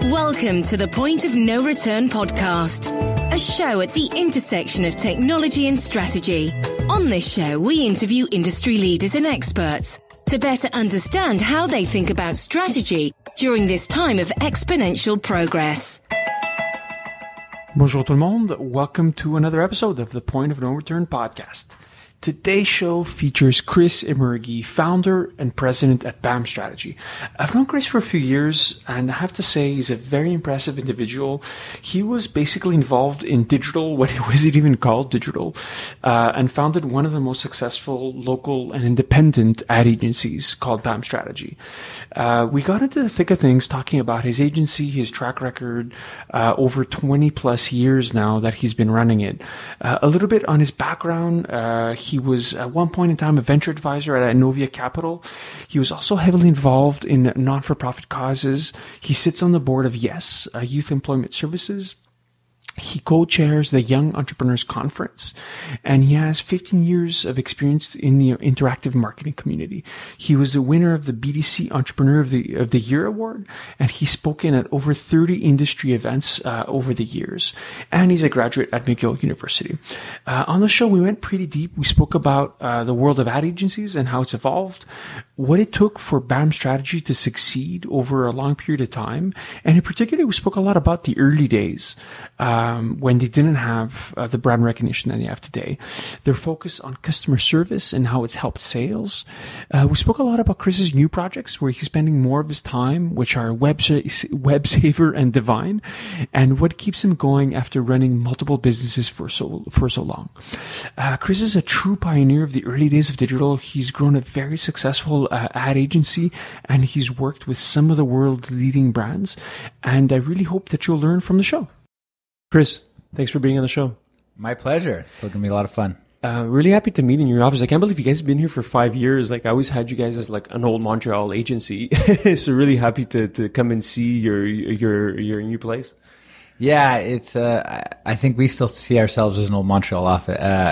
Welcome to the Point of No Return podcast, a show at the intersection of technology and strategy. On this show, we interview industry leaders and experts to better understand how they think about strategy during this time of exponential progress. Bonjour tout le monde. Welcome to another episode of the Point of No Return podcast. Today's show features Chris Emergui, founder and president at BAM Strategy. I've known Chris for a few years, and I have to say he's a very impressive individual. He was basically involved in digital, when it wasn't even called digital, and founded one of the most successful local and independent ad agencies called BAM Strategy. We got into the thick of things talking about his agency, his track record, over 20 plus years now that he's been running it. A little bit on his background. He was at one point in time a venture advisor at iNovia Capital. He was also heavily involved in non-for-profit causes. He sits on the board of YES, Youth Employment Services. He co-chairs the Young Entrepreneurs Conference, and he has 15 years of experience in the interactive marketing community. He was the winner of the BDC Entrepreneur of the Year award, and he's spoken at over 30 industry events over the years. And he's a graduate at McGill University. On the show, we went pretty deep. We spoke about the world of ad agencies and how it's evolved, what it took for BAM Strategy to succeed over a long period of time, and in particular, we spoke a lot about the early days. When they didn't have the brand recognition that they have today. Their focus on customer service and how it's helped sales. We spoke a lot about Chris's new projects where he's spending more of his time, which are WebSaver and Divine, and what keeps him going after running multiple businesses for so long. Chris is a true pioneer of the early days of digital. He's grown a very successful ad agency, and he's worked with some of the world's leading brands. And I really hope that you'll learn from the show. Chris, thanks for being on the show. My pleasure. It's going to be a lot of fun. Really happy to meet in your office. I can't believe you guys have been here for 5 years. Like, I always had you guys as like an old Montreal agency. So really happy to come and see your new place. Yeah, it's. I think we still see ourselves as an old Montreal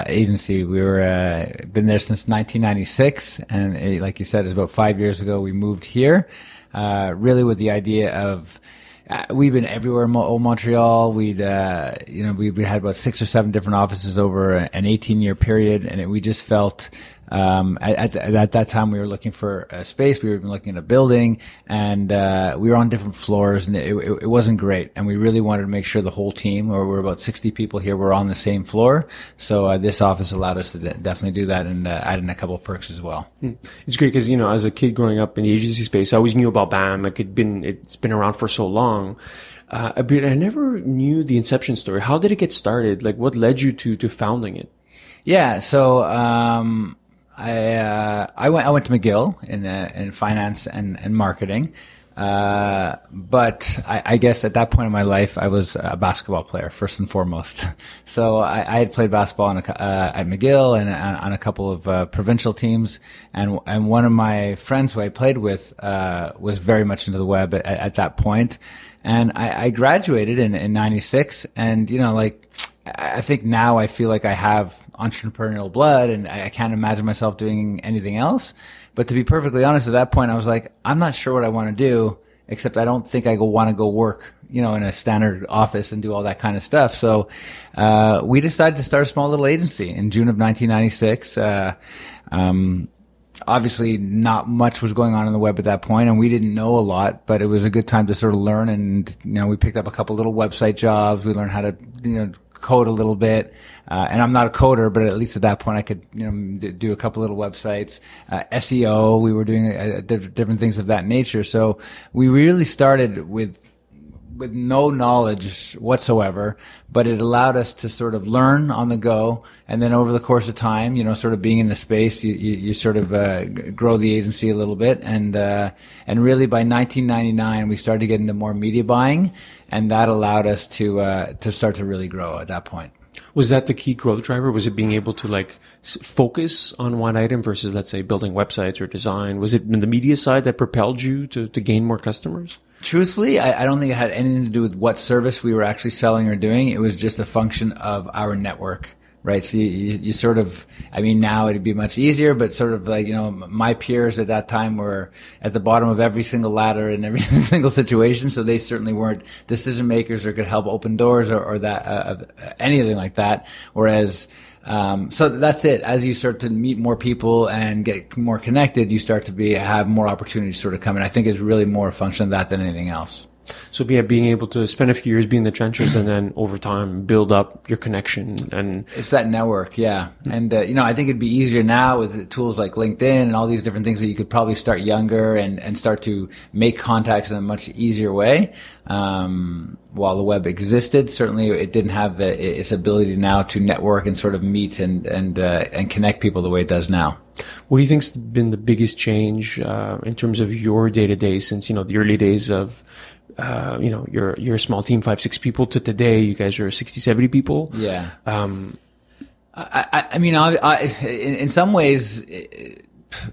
agency. We were been there since 1996, and like you said, it's about 5 years ago we moved here. Really with the idea of. We've been everywhere in old Montreal. We had about 6 or 7 different offices over an 18-year period, and we just felt at that time we were looking for a space. We were even looking at a building, and we were on different floors, and it wasn't great. And we really wanted to make sure the whole team, or we're about 60 people here, were on the same floor. So this office allowed us to definitely do that, and add in a couple of perks as well. It's great because, as a kid growing up in the agency space, I always knew about BAM. It's been around for so long. But I never knew the inception story. How did it get started? Like, what led you to founding it? Yeah, so I went to McGill in finance and marketing, but I guess at that point in my life I was a basketball player first and foremost. So I had played basketball at McGill and on a couple of provincial teams, and one of my friends who I played with was very much into the web at that point, and I graduated in '96, and I think now I feel like I have entrepreneurial blood, and I can't imagine myself doing anything else. But to be perfectly honest, at that point, I was like, I'm not sure what I want to do, except I don't think I want to go work, in a standard office and do all that kind of stuff. So we decided to start a small little agency in June of 1996. Obviously, not much was going on in the web at that point, and we didn't know a lot, but it was a good time to sort of learn. And, we picked up a couple little website jobs. We learned how to, code a little bit, and I'm not a coder, but at least at that point I could do a couple little websites. SEO, we were doing different things of that nature. So we really started with no knowledge whatsoever, but it allowed us to sort of learn on the go, and then over the course of time, sort of being in the space, you sort of grow the agency a little bit, and really by 1999 we started to get into more media buying, and that allowed us to start to really grow at that point. Was that the key growth driver? Was it being able to focus on one item versus, let's say, building websites or design? Was it the media side that propelled you to gain more customers? Truthfully, I don't think it had anything to do with what service we were actually selling or doing. It was just a function of our network. right? So you sort of, I mean, now it'd be much easier, but sort of like, my peers at that time were at the bottom of every single ladder in every single situation. So they certainly weren't decision makers or could help open doors or that, anything like that. Whereas, so that's it. As you start to meet more people and get more connected, you start to have more opportunities sort of come in. I think it's really more a function of that than anything else. So being able to spend a few years being in the trenches and then over time build up your connection, and it's that network. Yeah. And, I think it'd be easier now with tools like LinkedIn and all these different things that you could probably start younger and start to make contacts in a much easier way. While the web existed, certainly it didn't have its ability now to network and sort of meet and connect people the way it does now. What do you think's been the biggest change, in terms of your day to day since, the early days of, you're a small team, 5-6 people, to today, you guys are 60-70 people. Yeah. I mean, in some ways,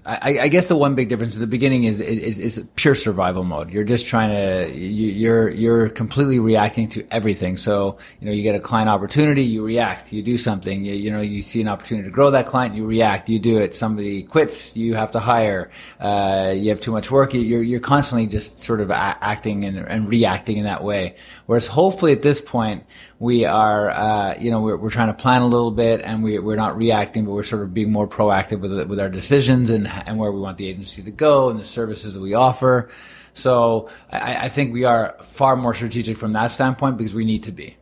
I guess the one big difference at the beginning is pure survival mode. You're just trying to, you're completely reacting to everything. So, you get a client opportunity, you react, you do something, you see an opportunity to grow that client, you react, you do it. Somebody quits, you have to hire, you have too much work. You're constantly just sort of acting and reacting in that way. Whereas hopefully at this point, we are, we're trying to plan a little bit, and we're not reacting, but we're sort of being more proactive with our decisions and where we want the agency to go and the services that we offer. So I think we are far more strategic from that standpoint because we need to be.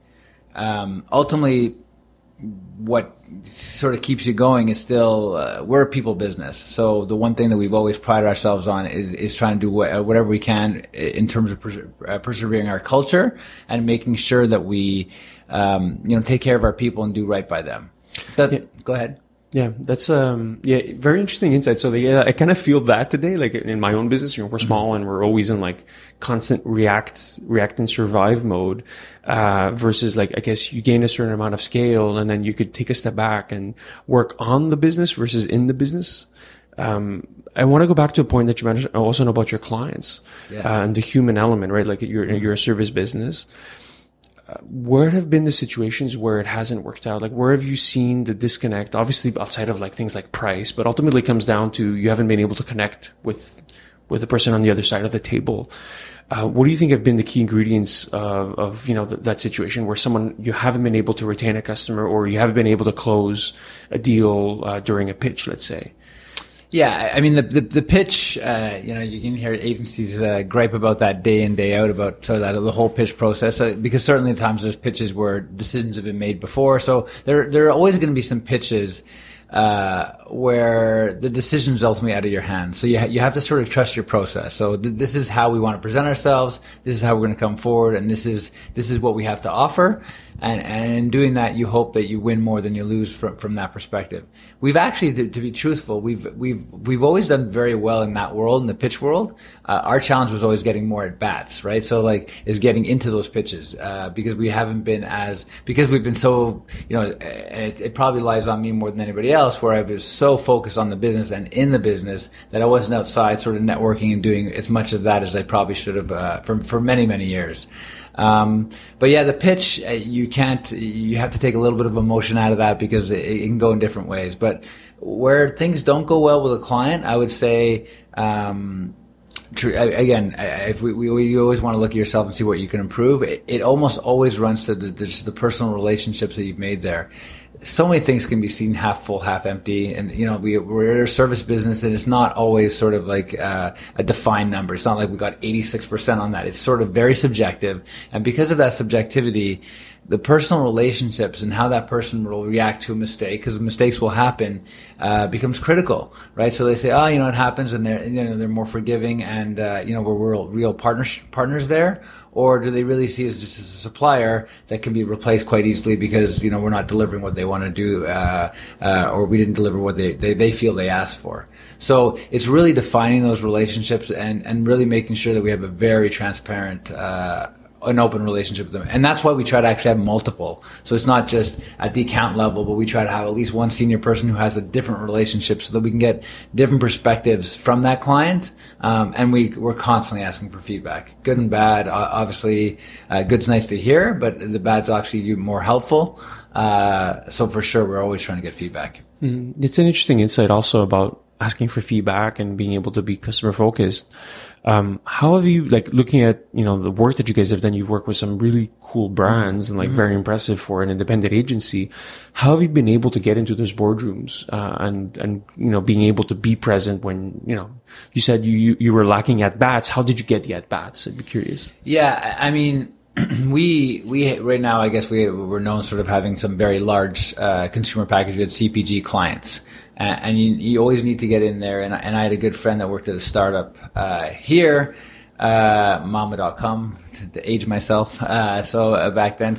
Ultimately, what sort of keeps you going is still, we're a people business. So the one thing that we've always prided ourselves on is trying to do whatever we can in terms of persevering our culture and making sure that we, take care of our people and do right by them. Go ahead. Yeah, that's very interesting insight. So I kind of feel that today, like in my own business, we're small and we're always in like constant react and survive mode, versus like, I guess you gain a certain amount of scale and then you could take a step back and work on the business versus in the business. I want to go back to a point that you mentioned also about your clients, and the human element, right? Like you're a service business. Where have been the situations where it hasn't worked out? Like, where have you seen the disconnect? Obviously, outside of like things like price, but ultimately it comes down to you haven't been able to connect with the person on the other side of the table. What do you think have been the key ingredients of that situation where you haven't been able to retain a customer, or you haven't been able to close a deal during a pitch, let's say? Yeah, I mean, the pitch, you can hear agencies gripe about that day in, day out about the whole pitch process, because certainly at times there's pitches where decisions have been made before. So there are always going to be some pitches where the decision's ultimately out of your hands. So you have to sort of trust your process. So this is how we want to present ourselves. This is how we're going to come forward, and this is what we have to offer. And in doing that, you hope that you win more than you lose from that perspective. We've actually, to be truthful, we've always done very well in that world, in the pitch world. Our challenge was always getting more at bats, right? So is getting into those pitches, because because we've been so, it probably lies on me more than anybody else, where I was so focused on the business and in the business that I wasn't outside sort of networking and doing as much of that as I probably should have, for many, many years. But yeah, the pitch, you have to take a little bit of emotion out of that because it can go in different ways. But where things don't go well with a client, I would say, again, if we always want to look at yourself and see what you can improve. It almost always runs to the personal relationships that you've made there. So many things can be seen half full, half empty. And, we're a service business, and it's not always sort of like a defined number. It's not like we got 86% on that. It's sort of very subjective. And because of that subjectivity, the personal relationships and how that person will react to a mistake, because mistakes will happen, becomes critical, right? So they say, it happens, and they're more forgiving, and we're real partners there. Or do they really see us just as a supplier that can be replaced quite easily because we're not delivering what they want to do, or we didn't deliver what they feel they asked for? So it's really defining those relationships and really making sure that we have a very transparent an open relationship with them. And that's why we try to actually have multiple. So it's not just at the account level, but we try to have at least one senior person who has a different relationship so that we can get different perspectives from that client. And we're constantly asking for feedback, good and bad. Obviously, good's nice to hear, but the bad's actually more helpful. So for sure, we're always trying to get feedback. It's an interesting insight also about asking for feedback and being able to be customer focused. How have you, like, looking at, the work that you guys have done, you've worked with some really cool brands and very impressive for an independent agency. How have you been able to get into those boardrooms, and being able to be present when, you said you were lacking at bats. How did you get the at bats? I'd be curious. Yeah. I mean, we right now, I guess we're known sort of having some very large, consumer packaged goods CPG clients. And you always need to get in there. And I had a good friend that worked at a startup here, mama.com, to age myself. So back then,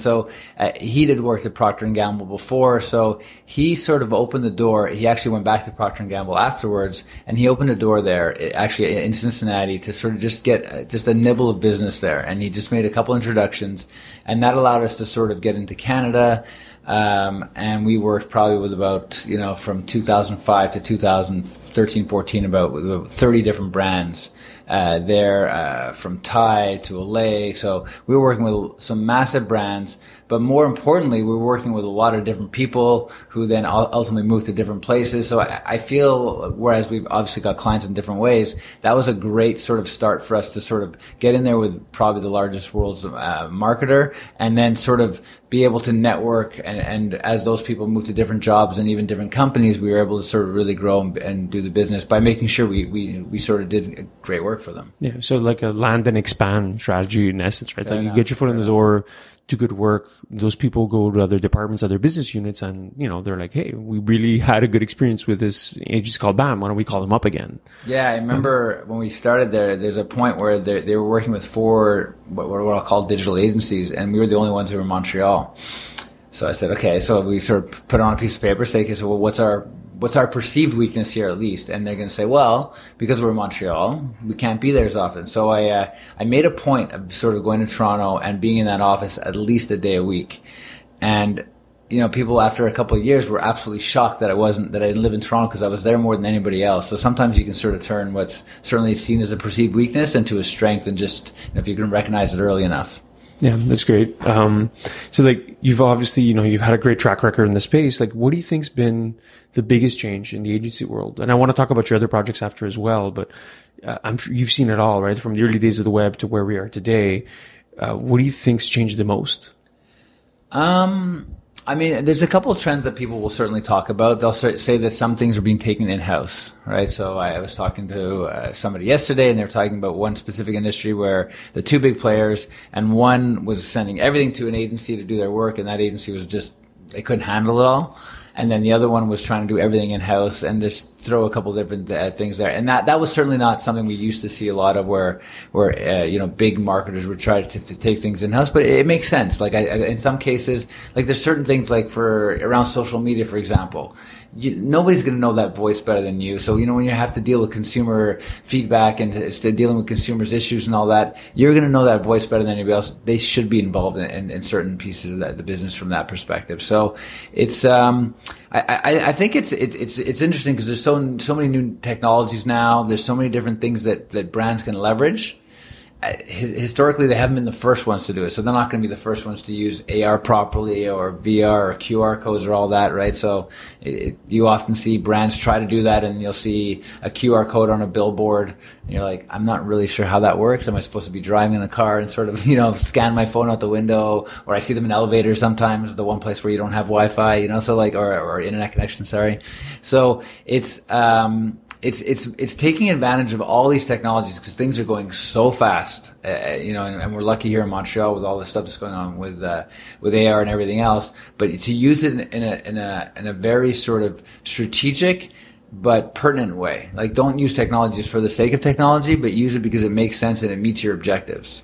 he did work at Procter & Gamble before. So he sort of opened the door. He actually went back to Procter & Gamble afterwards, and he opened a door there, actually in Cincinnati, to sort of just get just a nibble of business there. And he just made a couple introductions, and that allowed us to sort of get into Canada. And we worked probably with about, from 2005 to 2013, 14, about 30 different brands there, from Thai to Olay. So we were working with some massive brands, but more importantly, we were working with a lot of different people who then ultimately moved to different places. So I feel, whereas we've obviously got clients in different ways, that was a great sort of start for us to sort of get in there with probably the largest world's marketer, and then sort of be able to network. And as those people moved to different jobs and even different companies, we were able to sort of really grow and do the business by making sure we sort of did great work for them. Yeah. So like a land and expand strategy in essence, right? Like you get your foot in the door, do good work. Those people go to other departments, other business units, and they're like, "Hey, we really had a good experience with this agency called BAM. Why don't we call them up again?" Yeah, I remember when we started there. There's a point where they were working with 4 what I'll call digital agencies, and we were the only ones who were in Montreal. So I said, okay. So we sort of put it on a piece of paper, say, okay, so well, what's our perceived weakness here at least? And they're going to say, well, because we're in Montreal, we can't be there as often. So I made a point of sort of going to Toronto and being in that office at least a day a week. And, people after a couple of years were absolutely shocked that I didn't live in Toronto, because I was there more than anybody else. So sometimes you can sort of turn what's certainly seen as a perceived weakness into a strength, and just, if you can recognize it early enough. Yeah, that's great. So like you've obviously, you've had a great track record in the space. Like, what do you think's been the biggest change in the agency world? And I want to talk about your other projects after as well, but I'm sure you've seen it all, right? From the early days of the web to where we are today. What do you think's changed the most? I mean, there's a couple of trends that people will certainly talk about. They'll say that some things are being taken in-house, right? So I was talking to somebody yesterday, and they were talking about one specific industry where the 2 big players, and one was sending everything to an agency to do their work, and that agency was they couldn't handle it all. And then the other one was trying to do everything in-house and just throw a couple different things there. And that was certainly not something we used to see a lot of, where big marketers would try to take things in-house. But it makes sense. Like in some cases, like there's certain things like for around social media, for example, nobody's going to know that voice better than you. So, when you have to deal with consumer feedback and dealing with consumers' issues and all that, you're going to know that voice better than anybody else. They should be involved in certain pieces of the business from that perspective. So it's, I think it's interesting because there's so many new technologies now. There's so many different things that brands can leverage. Historically, they haven't been the first ones to do it, so they're not going to be the first ones to use AR properly, or VR, or QR codes, or all that, right? So you often see brands try to do that, and you'll see a QR code on a billboard, and you're like, I'm not really sure how that works. Am I supposed to be driving in a car and sort of, scan my phone out the window? Or I see them in elevators sometimes, the one place where you don't have Wi-Fi, so like, or internet connection, sorry. So it's taking advantage of all these technologies, because things are going so fast, and we're lucky here in Montreal with all the stuff that's going on with AR and everything else. But to use it in a very sort of strategic but pertinent way. Like, don't use technology just for the sake of technology, but use it because it makes sense and it meets your objectives.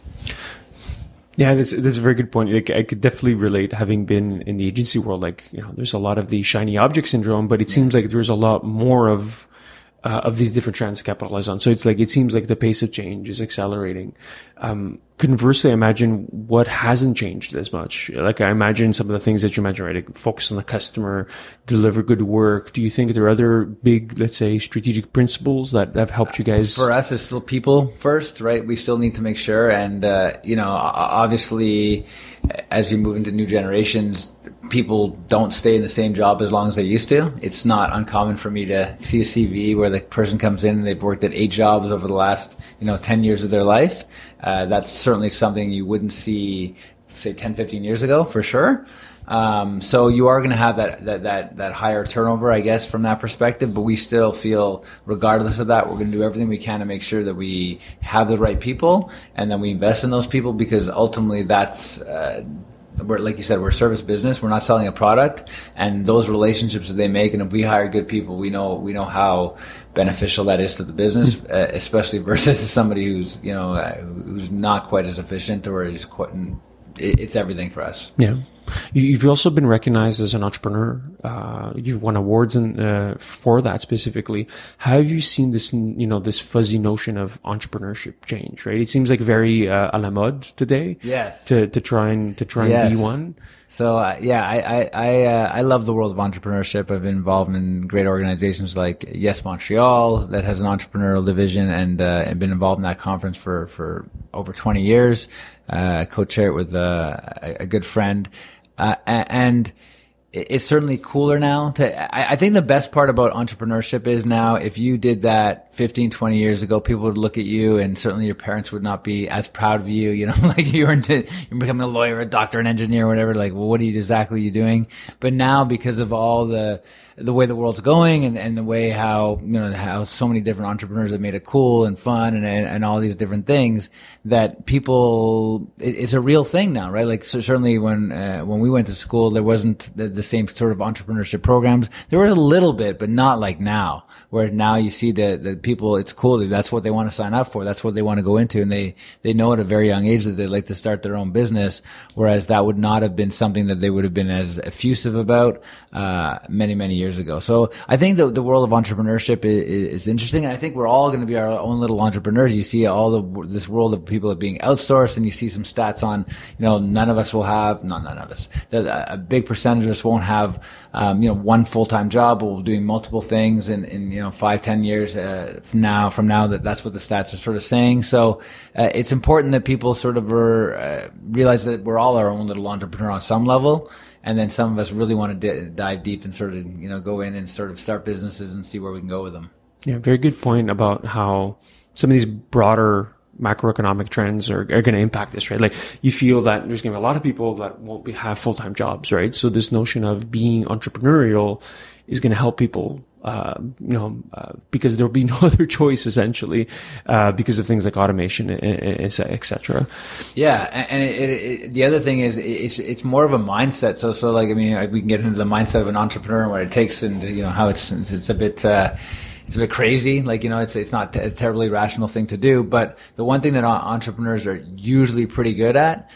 Yeah, that's a very good point. Like, I could definitely relate, having been in the agency world. Like, there's a lot of the shiny object syndrome, but it seems like there's a lot more of these different trends to capitalize on. So it's like, it seems like the pace of change is accelerating. conversely, I imagine what hasn't changed as much. Like I imagine some of the things that you mentioned, right? Like focus on the customer, deliver good work. Do you think there are other big, let's say, strategic principles that have helped you guys? For us, it's still people first, right? We still need to make sure. And, obviously, as you move into new generations, people don't stay in the same job as long as they used to. It's not uncommon for me to see a CV where the person comes in and they've worked at 8 jobs over the last, 10 years of their life. That's certainly something you wouldn't see, say, 10, 15 years ago, for sure. So you are going to have that higher turnover, I guess, from that perspective. But we still feel, regardless of that, we're going to do everything we can to make sure that we have the right people and then we invest in those people, because ultimately that's, like you said, we're a service business. We're not selling a product, and those relationships that they make, and if we hire good people, we know how beneficial that is to the business, especially versus somebody who's not quite as efficient, or is quite. It's everything for us. Yeah. You've also been recognized as an entrepreneur. You've won awards for that specifically. How have you seen this, this fuzzy notion of entrepreneurship change, right? It seems like very à la mode today. Yes. To try and yes. be one. So I love the world of entrepreneurship. I've been involved in great organizations like Yes Montreal that has an entrepreneurial division, and been involved in that conference for over 20 years. Co-chair it with a good friend. And it's certainly cooler now. I think the best part about entrepreneurship is now, if you did that 15, 20 years ago, people would look at you, and certainly your parents would not be as proud of you, like you're becoming a lawyer, a doctor, an engineer, whatever. Like, well, what are you exactly doing? But now, because of all the way the world's going, and the way how so many different entrepreneurs have made it cool and fun and all these different things, that people, it's a real thing now, right? Like, so certainly when we went to school, there wasn't the same sort of entrepreneurship programs. There was a little bit, but not like now, where now you see the people, it's cool. That's what they want to sign up for. That's what they want to go into. And they know at a very young age that they'd like to start their own business. Whereas that would not have been something that they would have been as effusive about, many, many years ago. So I think the world of entrepreneurship is interesting. And I think we're all going to be our own little entrepreneurs. You see this world of people being outsourced, and you see some stats on, none of us will have, not none of us, a big percentage of us won't have, one full-time job, but we're doing multiple things in 5-10 years, from now, that's what the stats are sort of saying. So, it's important that people sort of realize that we're all our own little entrepreneur on some level. And then some of us really want to dive deep and sort of, go in and sort of start businesses and see where we can go with them. Yeah, very good point about how some of these broader macroeconomic trends are going to impact this, right? Like, you feel that there's going to be a lot of people that won't have full-time jobs, right? So this notion of being entrepreneurial is going to help people, because there'll be no other choice, essentially, because of things like automation, et cetera. Yeah. And the other thing is, it's more of a mindset. So like, we can get into the mindset of an entrepreneur and what it takes, and, how it's a bit, it's a bit crazy. Like, it's not a terribly rational thing to do. But the one thing that entrepreneurs are usually pretty good at,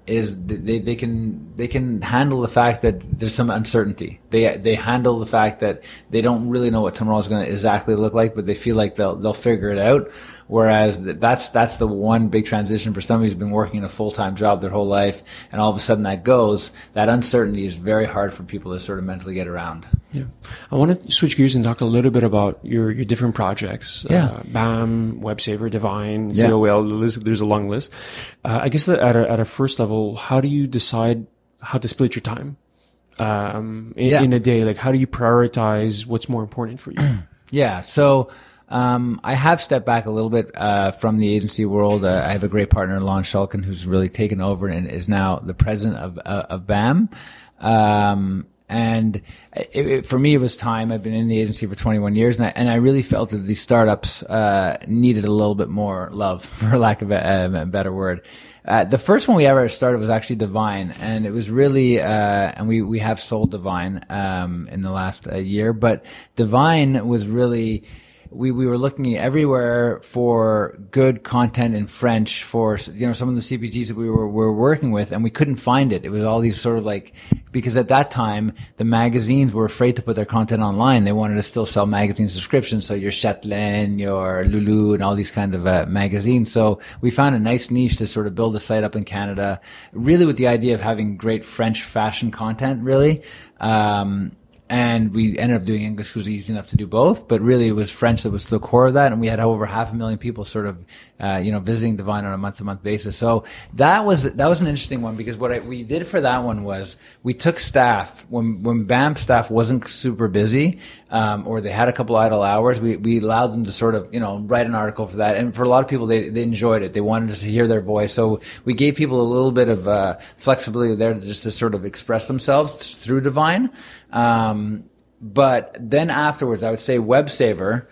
is they can handle the fact that there's some uncertainty. They handle the fact that they don't really know what tomorrow is going to exactly look like, but they feel like they'll figure it out. Whereas that's the one big transition for somebody who's been working in a full-time job their whole life, and all of a sudden that uncertainty is very hard for people to sort of mentally get around. Yeah. I want to switch gears and talk a little bit about your different projects. Yeah. BAM, WebSaver, Divine, COL, there's a long list. I guess that at a first level, how do you decide how to split your time in a day? Like, how do you prioritize what's more important for you? Yeah. So, I have stepped back a little bit from the agency world. I have a great partner, Lon Shulkin, who's really taken over and is now the president of BAM. And for me, it was time. I've been in the agency for 21 years, and I really felt that these startups needed a little bit more love, for lack of a better word. The first one we ever started was actually Divine, and it was really, and we have sold Divine in the last year, but Divine was really we were looking everywhere for good content in French for, some of the CPGs that we were working with, and we couldn't find it. It was all these sort of like, because at that time, the magazines were afraid to put their content online. They wanted to still sell magazine subscriptions. So your Chatelaine, your Lulu, and all these kind of magazines. So we found a nice niche to sort of build a site up in Canada, really with the idea of having great French fashion content, really. And we ended up doing English because it was easy enough to do both, but really it was French that was the core of that. And we had over 500,000 people sort of, visiting Divine on a month-to-month basis. So that was an interesting one, because what we did for that one was we took staff when BAM staff wasn't super busy, or they had a couple idle hours. We allowed them to sort of, write an article for that. And for a lot of people, they enjoyed it. They wanted us to hear their voice. So we gave people a little bit of, flexibility there to sort of express themselves through Divine. But then afterwards, I would say WebSaver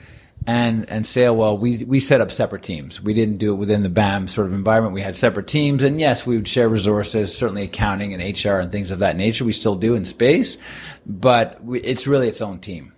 and Sailwell, we set up separate teams. We didn't do it within the BAM sort of environment. We had separate teams, and yes, we would share resources, certainly accounting and HR and things of that nature. We still do in space, but it's really its own team.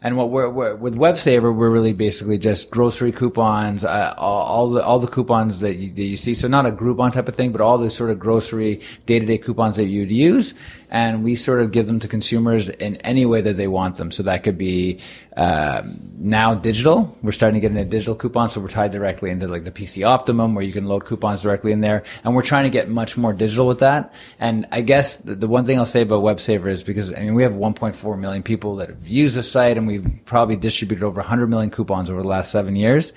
And what we're with WebSaver, we're really basically just grocery coupons, all the coupons that you see. So not a Groupon type of thing, but all the sort of grocery day-to-day coupons that you'd use. And we sort of give them to consumers in any way that they want them. So that could be, now digital. We're starting to get into digital coupons. So we're tied directly into like the PC Optimum, where you can load coupons directly in there. And we're trying to get much more digital with that. And I guess the one thing I'll say about WebSaver is because, we have 1.4 million people that have used the site, and we've probably distributed over 100 million coupons over the last 7 years,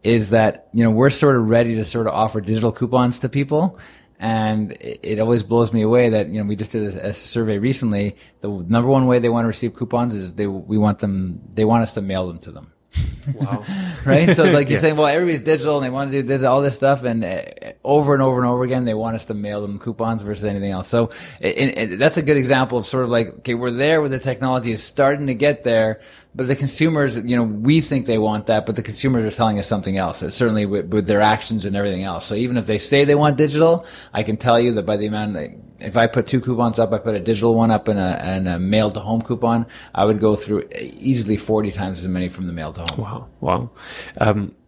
is that, we're sort of ready to sort of offer digital coupons to people. And it always blows me away that, we just did a survey recently. The number one way they want to receive coupons is they want us to mail them to them. Wow. Right? So like you're saying, well, everybody's digital and they want to do all this stuff, and over and over and over again, they want us to mail them coupons versus anything else. So that's a good example of sort of like, okay, we're there where the technology is starting to get there, but the consumers, we think they want that, but the consumers are telling us something else. It's certainly with their actions and everything else. So even if they say they want digital, I can tell you that by the amount, if I put 2 coupons up, I put a digital one up and a mail to home coupon, I would go through easily 40 times as many from the mail to home. Wow.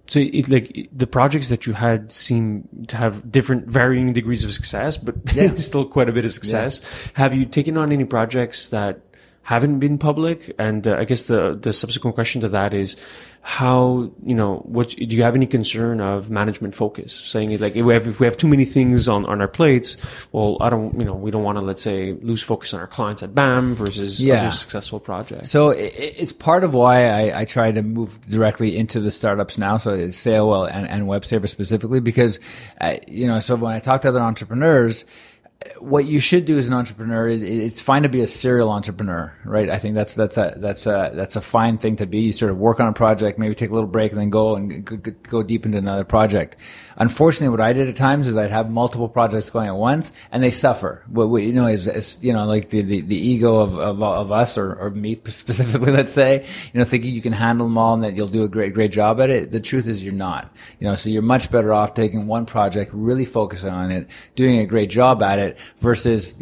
So the projects that you had seem to have varying degrees of success, but still quite a bit of success. Yeah. Have you taken on any projects that haven't been public? And I guess the subsequent question to that is, how, what do you have any concern of management focus? Saying it like, if we have too many things on our plates, well, we don't want to, let's say, lose focus on our clients at BAM versus other successul projects. So it's part of why I try to move directly into the startups now. So it's Sailwell and WebSaver specifically, because, so when I talk to other entrepreneurs, what you should do as an entrepreneur, it's fine to be a serial entrepreneur, right? I think that's a fine thing to be. You sort of work on a project, maybe take a little break, and then go deep into another project. Unfortunately, what I did at times is I'd have multiple projects going at once, and they suffer. What is like the ego of us or me specifically, let's say, thinking you can handle them all and that you'll do a great job at it. The truth is you're not. So you're much better off taking one project, really focusing on it, doing a great job at it, versus,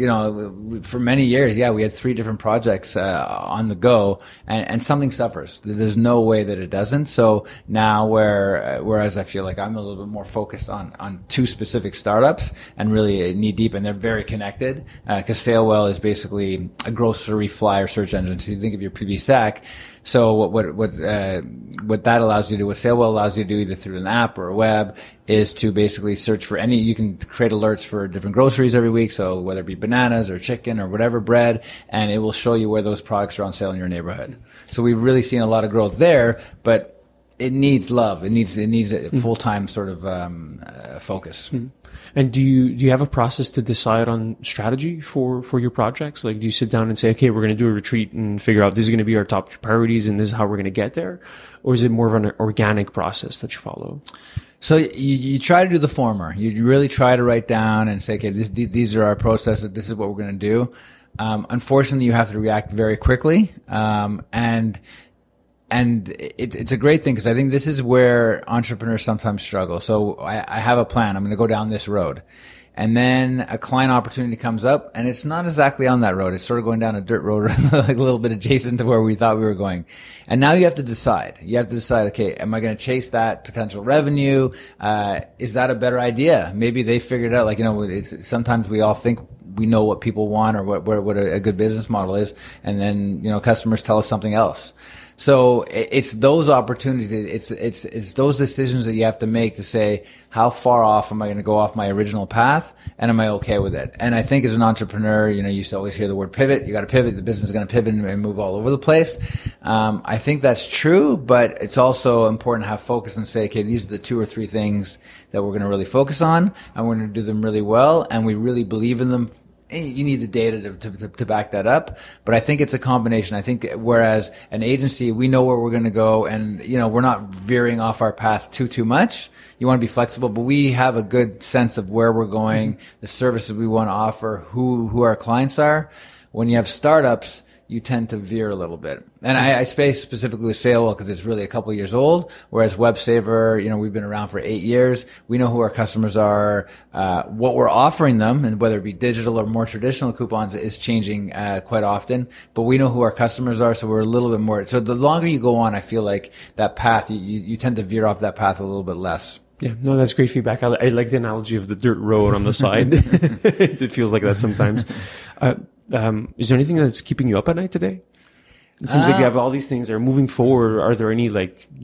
for many years, we had 3 different projects on the go, and something suffers. There's no way that it doesn't. So now whereas I feel like I'm a little bit more focused on 2 specific startups and really knee deep, and they're very connected, because Sailwell is basically a grocery flyer search engine. So you think of your PBSAC. So what that allows you to do, what Sailwell allows you to do, either through an app or a web, is to basically search for you can create alerts for different groceries every week. So whether it be bananas or chicken or whatever, bread, and it will show you where those products are on sale in your neighborhood. So we've really seen a lot of growth there, but it needs love. It needs a full-time sort of focus. Mm-hmm. And do you have a process to decide on strategy for your projects? Like, do you sit down and say, okay, we're going to do a retreat and figure out this is going to be our top priorities and this is how we're going to get there? Or is it more of an organic process that you follow? So you try to do the former. You really try to write down and say, okay, these are our processes. This is what we're going to do. Unfortunately, you have to react very quickly. And it's a great thing, because I think this is where entrepreneurs sometimes struggle. So I have a plan. I'm going to go down this road. And then a client opportunity comes up, and it's not exactly on that road. It's sort of going down a dirt road, like a little bit adjacent to where we thought we were going. And now you have to decide. You have to decide, okay, am I going to chase that potential revenue? Is that a better idea? Maybe they figured out, like, sometimes we all think we know what people want or what a good business model is. And then, customers tell us something else. So it's those opportunities, it's those decisions that you have to make to say, how far off am I going to go off my original path, and am I okay with it? And I think as an entrepreneur, you used to always hear the word pivot. You got to pivot. The business is going to pivot and move all over the place. I think that's true, but it's also important to have focus and say, okay, these are the 2 or 3 things that we're going to really focus on, and we're going to do them really well, and we really believe in them. You need the data to back that up. But I think it's a combination. I think whereas an agency, we know where we're going to go, and, we're not veering off our path too much. You want to be flexible, but we have a good sense of where we're going, the services we want to offer, who our clients are. When you have startups, you tend to veer a little bit. And I space specifically with Sailwell because it's really a couple of years old, whereas WebSaver, we've been around for 8 years. We know who our customers are, what we're offering them, and whether it be digital or more traditional coupons is changing quite often. But we know who our customers are, so we're a little bit more. So the longer you go on, I feel like that path, you tend to veer off that path a little bit less. Yeah, no, that's great feedback. I like the analogy of the dirt road on the side. It feels like that sometimes. Is there anything that's keeping you up at night today? It seems like you have all these things that are moving forward. Are there any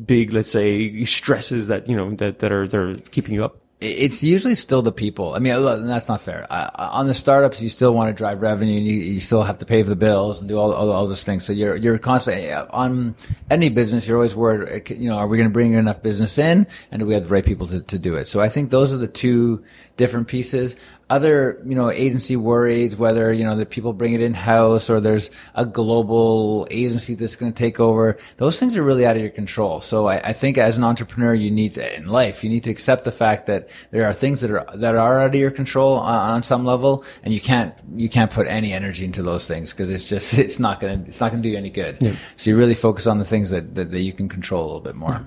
big, let's say, stresses that that are keeping you up? It's usually still the people. I mean, that's not fair. On the startups, you still want to drive revenue, and you still have to pay the bills and do all those things. So you're constantly on any business. You're always worried. Are we going to bring enough business in, and do we have the right people to do it? So I think those are the 2 different pieces. Other, agency worries, whether, the people bring it in-house or there's a global agency that's going to take over. Those things are really out of your control. So I think as an entrepreneur, you need to accept the fact that there are things that are out of your control on some level, and you can't put any energy into those things because it's not going to do you any good. Yeah. So you really focus on the things that you can control a little bit more. Yeah.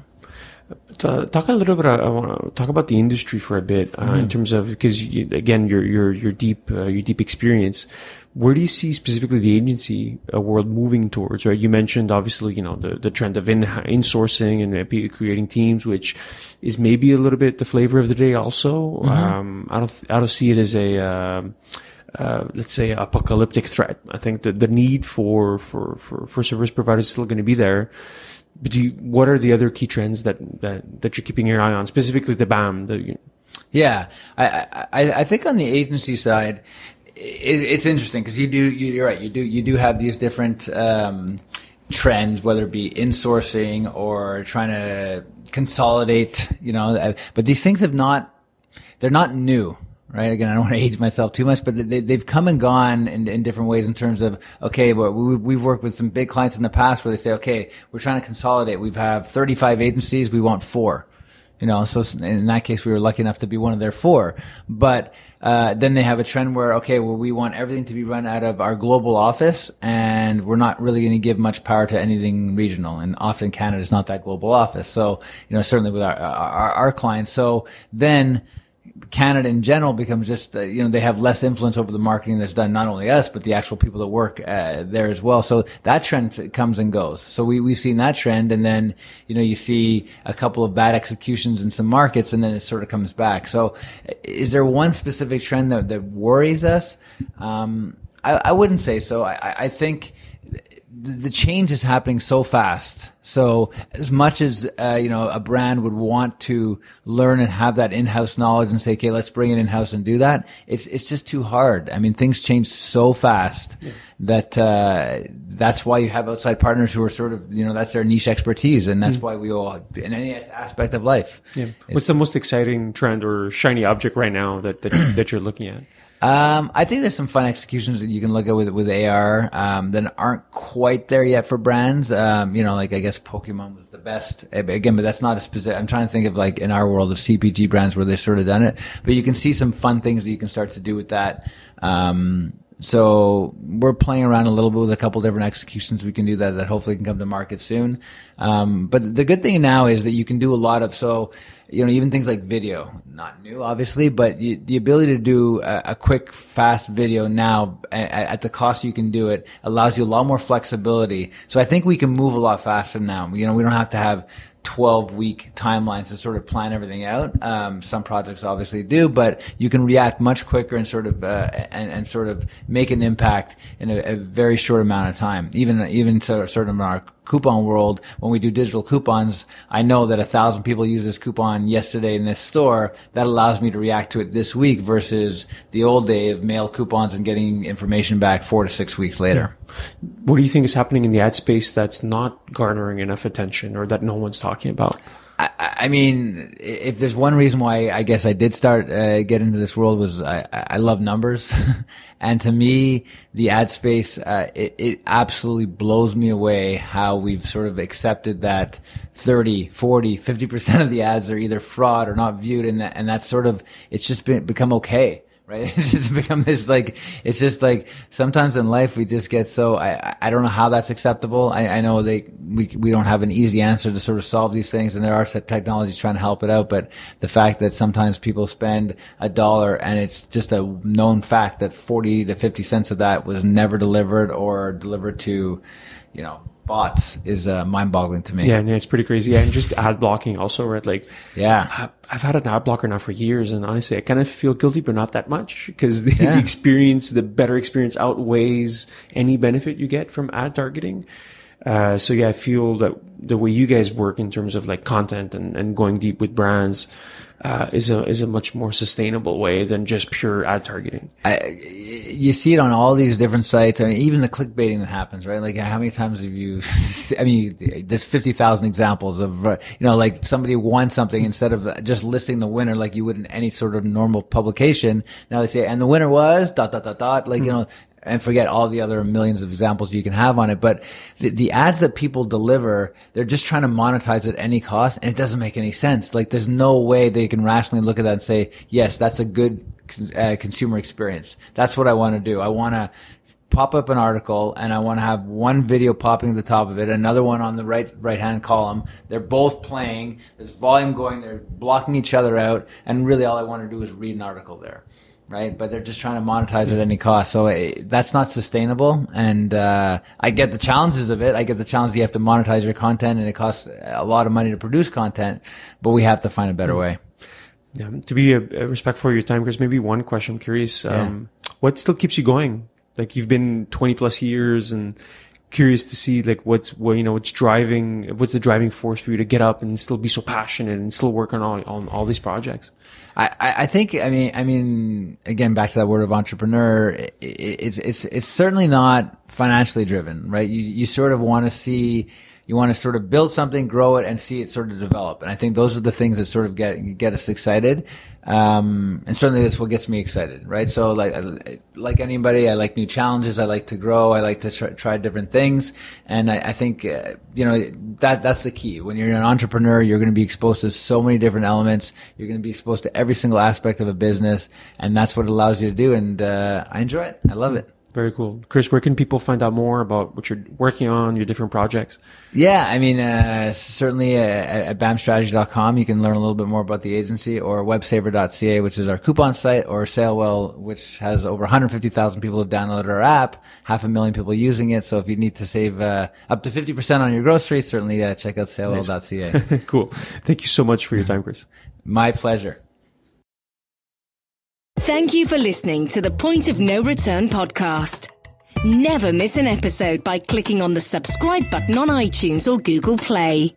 Talk a little bit. I want to talk about the industry for a bit in terms of, because again, your deep experience. Where do you see specifically the agency world moving towards? Right, you mentioned obviously the trend of insourcing and creating teams, which is maybe a little bit the flavor of the day. Also, I don't see it as a let's say apocalyptic threat. I think that the need for service providers is still going to be there. But what are the other key trends that you're keeping your eye on, specifically the BAM? Yeah, I think on the agency side, it's interesting because you're right. You do have these different trends, whether it be insourcing or trying to consolidate. But these things they're not new. Right. Again, I don't want to age myself too much, but they've come and gone in different ways in terms of, okay, but we've worked with some big clients in the past where they say, okay, we're trying to consolidate. We have 35 agencies. We want 4. So in that case, we were lucky enough to be one of their 4. But then they have a trend where, okay, well, we want everything to be run out of our global office, and we're not really going to give much power to anything regional. And often Canada is not that global office. So, certainly with our clients. So then Canada in general becomes just, they have less influence over the marketing that's done, not only us, but the actual people that work there as well. So that trend comes and goes. So we've seen that trend, and then, you see a couple of bad executions in some markets, and then it sort of comes back. So is there one specific trend that worries us? I wouldn't say so. I think the change is happening so fast. So as much as, a brand would want to learn and have that in-house knowledge and say, okay, let's bring it in-house and do that, it's just too hard. I mean, things change so fast that, that's why you have outside partners who are sort of, that's their niche expertise. And that's why we all, in any aspect of life. Yeah. What's the most exciting trend or shiny object right now that you're looking at? I think there's some fun executions that you can look at with AR, that aren't quite there yet for brands. I guess Pokemon was the best. Again, but that's not a specific, I'm trying to think of in our world of CPG brands where they've sort of done it, but you can see some fun things that you can start to do with that. So we're playing around a little bit with a couple different executions we can do that hopefully can come to market soon. But the good thing now is that you can do a lot of, so, even things like video, not new obviously, but the ability to do a quick, fast video now at the cost you can do it allows you a lot more flexibility. So I think we can move a lot faster now. We don't have to have 12-week timelines to sort of plan everything out. Some projects obviously do, but you can react much quicker and sort of and sort of make an impact in a very short amount of time. Even sort of in our coupon world, when we do digital coupons, I know that 1,000 people use this coupon yesterday in this store. That allows me to react to it this week versus the old day of mail coupons and getting information back 4 to 6 weeks later. What do you think is happening in the ad space that's not garnering enough attention or that no one's talking about? I mean, if there's one reason why I guess I did start get into this world was I love numbers. And to me, the ad space, it absolutely blows me away how we've sort of accepted that 30, 40, 50% of the ads are either fraud or not viewed. And that's sort of, it's just become okay. Right? It's just become this it's just sometimes in life we just get so, I don't know how that's acceptable. I know we don't have an easy answer to sort of solve these things, and there are technologies trying to help it out, but the fact that sometimes people spend $1 and it's just a known fact that 40 to 50 cents of that was never delivered or delivered to, bots is mind-boggling to me. Yeah, and it's pretty crazy. Yeah, and just ad blocking also, right? Yeah, I've had an ad blocker now for years, and honestly, I kind of feel guilty, but not that much, because the better experience outweighs any benefit you get from ad targeting. So yeah, I feel that the way you guys work in terms of content and going deep with brands is a much more sustainable way than just pure ad targeting. You see it on all these different sites. I mean, even the clickbaiting that happens, right? How many times have you, there's 50,000 examples of, somebody won something instead of just listing the winner like you would in any sort of normal publication. Now they say, and the winner was ... and forget all the other millions of examples you can have on it. But the ads that people deliver, they're just trying to monetize at any cost, and it doesn't make any sense. There's no way they can rationally look at that and say, yes, that's a good consumer experience. That's what I want to do. I want to pop up an article, and I want to have one video popping at the top of it, another one on the right-hand column. They're both playing. There's volume going. They're blocking each other out, and really all I want to do is read an article there. Right? But they're just trying to monetize at any cost. So that's not sustainable. And I get the challenges of it. I get the challenge that you have to monetize your content, and it costs a lot of money to produce content, but we have to find a better way. Yeah. To be a respectful of your time, Chris, maybe one question I'm curious. What still keeps you going? You've been 20 plus years, and curious to see what's the driving force for you to get up and still be so passionate and still work on all these projects. I think, I mean, again, back to that word of entrepreneur, it's certainly not financially driven, right? You sort of want to sort of build something, grow it, and see it sort of develop. And I think those are the things that sort of get us excited. And certainly that's what gets me excited, right? So like anybody, I like new challenges. I like to grow. I like to try different things. And I think, that's the key. When you're an entrepreneur, you're going to be exposed to so many different elements. You're going to be exposed to every single aspect of a business. And that's what it allows you to do. And, I enjoy it. I love it. Very cool. Chris, where can people find out more about what you're working on, your different projects? Yeah, I mean, certainly at bamstrategy.com, you can learn a little bit more about the agency, or websaver.ca, which is our coupon site, or Salewell, which has over 150,000 people who downloaded our app, 500,000 people using it. So if you need to save up to 50% on your groceries, certainly check out salewell.ca. Nice. Cool. Thank you so much for your time, Chris. My pleasure. Thank you for listening to the Point of No Return podcast. Never miss an episode by clicking on the subscribe button on iTunes or Google Play.